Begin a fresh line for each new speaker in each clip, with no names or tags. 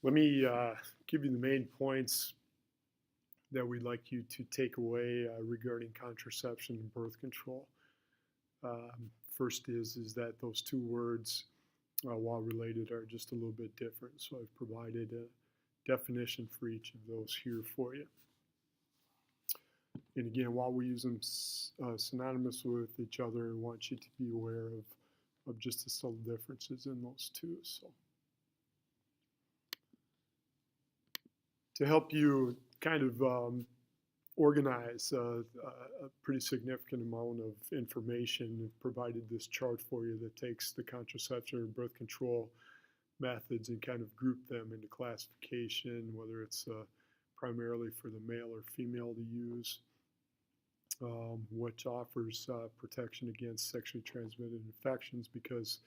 Let me give you the main points that we'd like you to take away regarding contraception and birth control. First is that those two words, while related, are just a little bit different. So I've provided a definition for each of those here for you. And again, while we use them synonymous with each other, I want you to be aware of just the subtle differences in those two. So to help you kind of organize a pretty significant amount of information, I've provided this chart for you that takes the contraception or birth control methods and kind of group them into classification, whether it's primarily for the male or female to use, which offers protection against sexually transmitted infections, because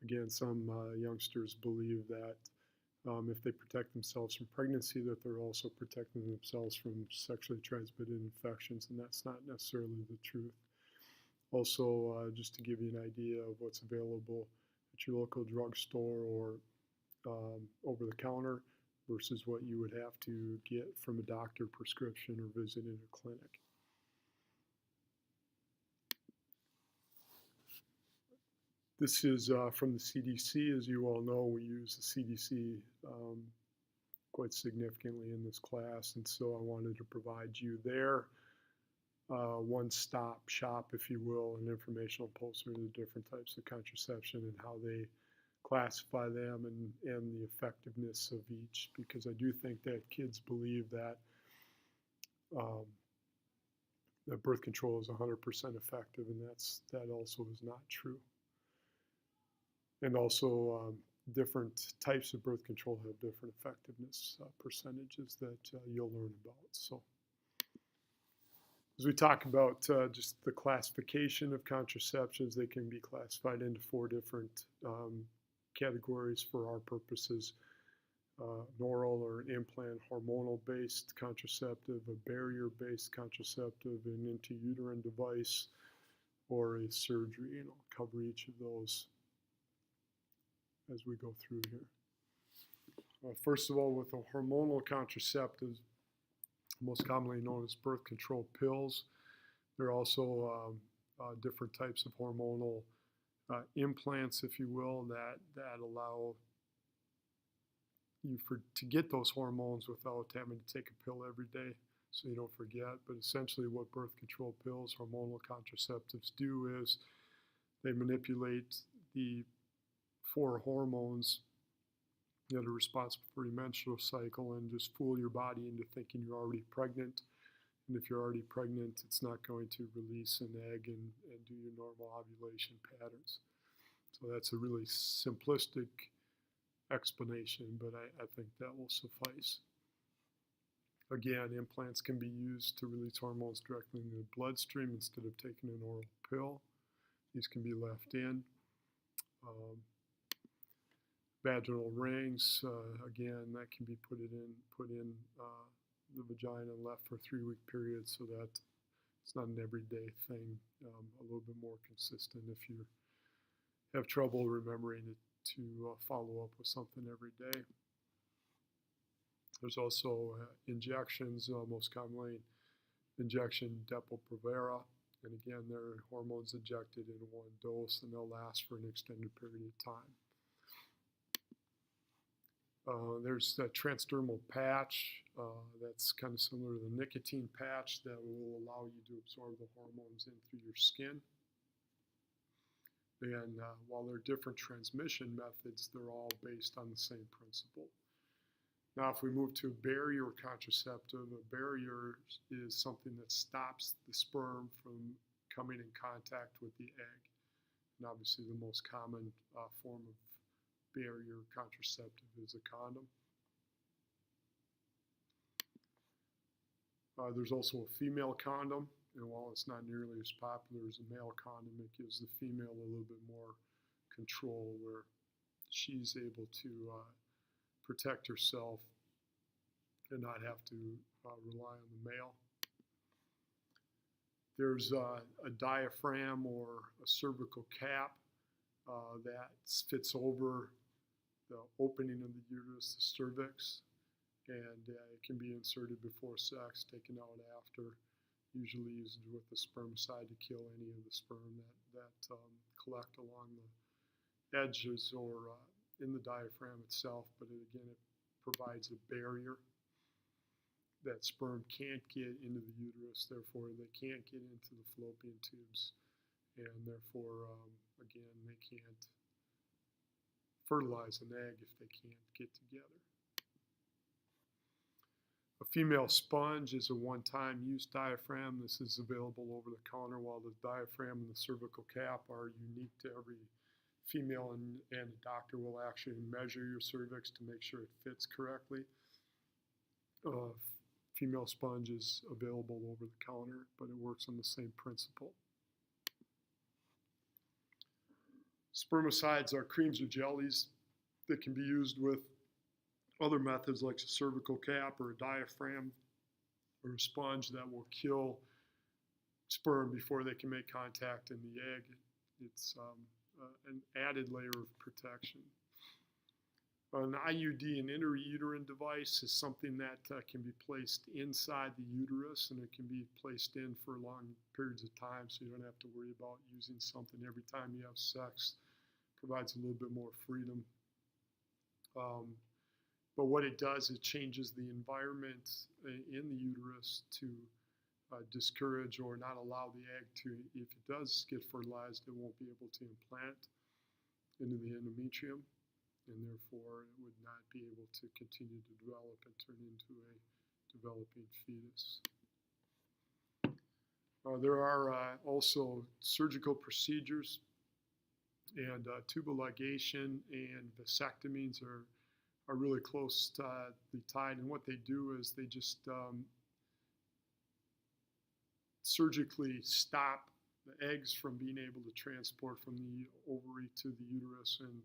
again, some youngsters believe that if they protect themselves from pregnancy, that they're also protecting themselves from sexually transmitted infections, and that's not necessarily the truth. Also, just to give you an idea of what's available at your local drugstore or over the counter versus what you would have to get from a doctor prescription or visit in a clinic. This is from the CDC. As you all know, we use the CDC quite significantly in this class, and so I wanted to provide you their one-stop shop, if you will, an informational poster of the different types of contraception and how they classify them and the effectiveness of each, because I do think that kids believe that that birth control is 100% effective, and that also is not true. And also, different types of birth control have different effectiveness percentages that you'll learn about. So, as we talk about just the classification of contraceptions, they can be classified into 4 different categories for our purposes: an oral or an implant hormonal-based contraceptive, a barrier-based contraceptive, an intrauterine device, or a surgery. And I'll cover each of those as we go through here. First of all, with the hormonal contraceptives, most commonly known as birth control pills, there are also different types of hormonal implants, if you will, that allow you to get those hormones without having to take a pill every day, so you don't forget. But essentially what birth control pills, hormonal contraceptives, do is they manipulate the 4 hormones that are responsible for your menstrual cycle and just fool your body into thinking you're already pregnant. And if you're already pregnant, it's not going to release an egg and do your normal ovulation patterns. So that's a really simplistic explanation, but I think that will suffice. Again, implants can be used to release hormones directly in the bloodstream instead of taking an oral pill. These can be left in. Vaginal rings, again, that can be put in the vagina and left for a 3-week period, so that it's not an everyday thing. A little bit more consistent if you have trouble remembering to follow up with something every day. There's also injections, most commonly injection Depo-Provera, and again, they're hormones injected in one dose, and they'll last for an extended period of time. There's a transdermal patch that's kind of similar to the nicotine patch that will allow you to absorb the hormones in through your skin. And while there are different transmission methods, they're all based on the same principle. Now, if we move to a barrier contraceptive, a barrier is something that stops the sperm from coming in contact with the egg. And obviously the most common form of barrier contraceptive is a condom. There's also a female condom, and while it's not nearly as popular as a male condom, it gives the female a little bit more control, where she's able to protect herself and not have to rely on the male. There's a diaphragm or a cervical cap that fits over the opening of the uterus, the cervix, and it can be inserted before sex, taken out after, usually used with the spermicide to kill any of the sperm that collect along the edges or in the diaphragm itself, but again, it provides a barrier that sperm can't get into the uterus, therefore they can't get into the fallopian tubes, and therefore, again, they can't fertilize an egg if they can't get together. A female sponge is a one-time use diaphragm. This is available over the counter, while the diaphragm and the cervical cap are unique to every female, and a doctor will actually measure your cervix to make sure it fits correctly. Female sponge is available over the counter, but it works on the same principle. Spermicides are creams or jellies that can be used with other methods like a cervical cap or a diaphragm or a sponge that will kill sperm before they can make contact in the egg. It's an added layer of protection. An IUD, an intrauterine device, is something that can be placed inside the uterus, and it can be placed in for long periods of time, so you don't have to worry about using something every time you have sex. Provides a little bit more freedom. But what it does, it changes the environment in the uterus to discourage or not allow the egg to, if it does get fertilized, it won't be able to implant into the endometrium, and therefore it would not be able to continue to develop and turn into a developing fetus. There are also surgical procedures, and tubal ligation and vasectomies are really closely tied, and what they do is they just surgically stop the eggs from being able to transport from the ovary to the uterus, and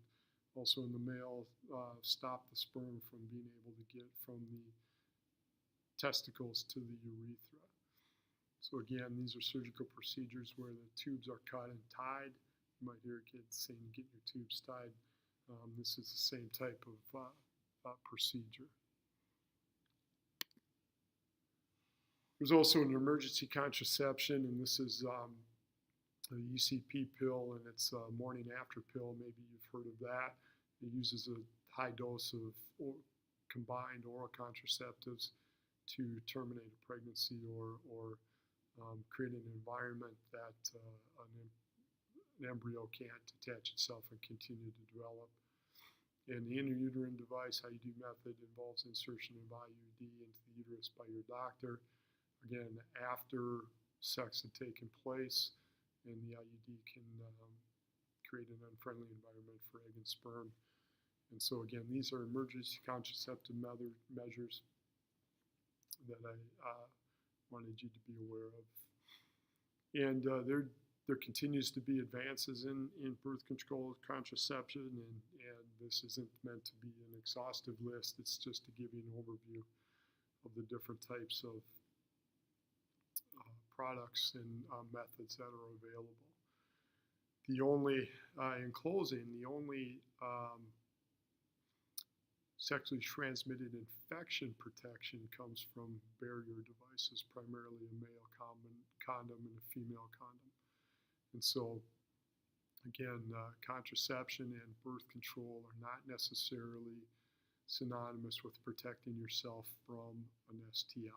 also in the male, stop the sperm from being able to get from the testicles to the urethra. So again, these are surgical procedures where the tubes are cut and tied. You might hear kids saying, get your tubes tied. This is the same type of procedure. There's also an emergency contraception, and this is a ECP pill, and it's a morning after pill. Maybe you've heard of that. It uses a high dose of combined oral contraceptives to terminate a pregnancy or create an environment that an embryo can't attach itself and continue to develop. And the intrauterine device, IUD method, involves insertion of IUD into the uterus by your doctor. Again, after sex had taken place, and the IUD can create an unfriendly environment for egg and sperm. And so again, these are emergency contraceptive measures that I wanted you to be aware of. And there continues to be advances in birth control contraception, and this isn't meant to be an exhaustive list. It's just to give you an overview of the different types of products and methods that are available. The only, in closing, the only sexually transmitted infection protection comes from barrier devices, primarily a male condom and a female condom. And so, again, contraception and birth control are not necessarily synonymous with protecting yourself from an STI.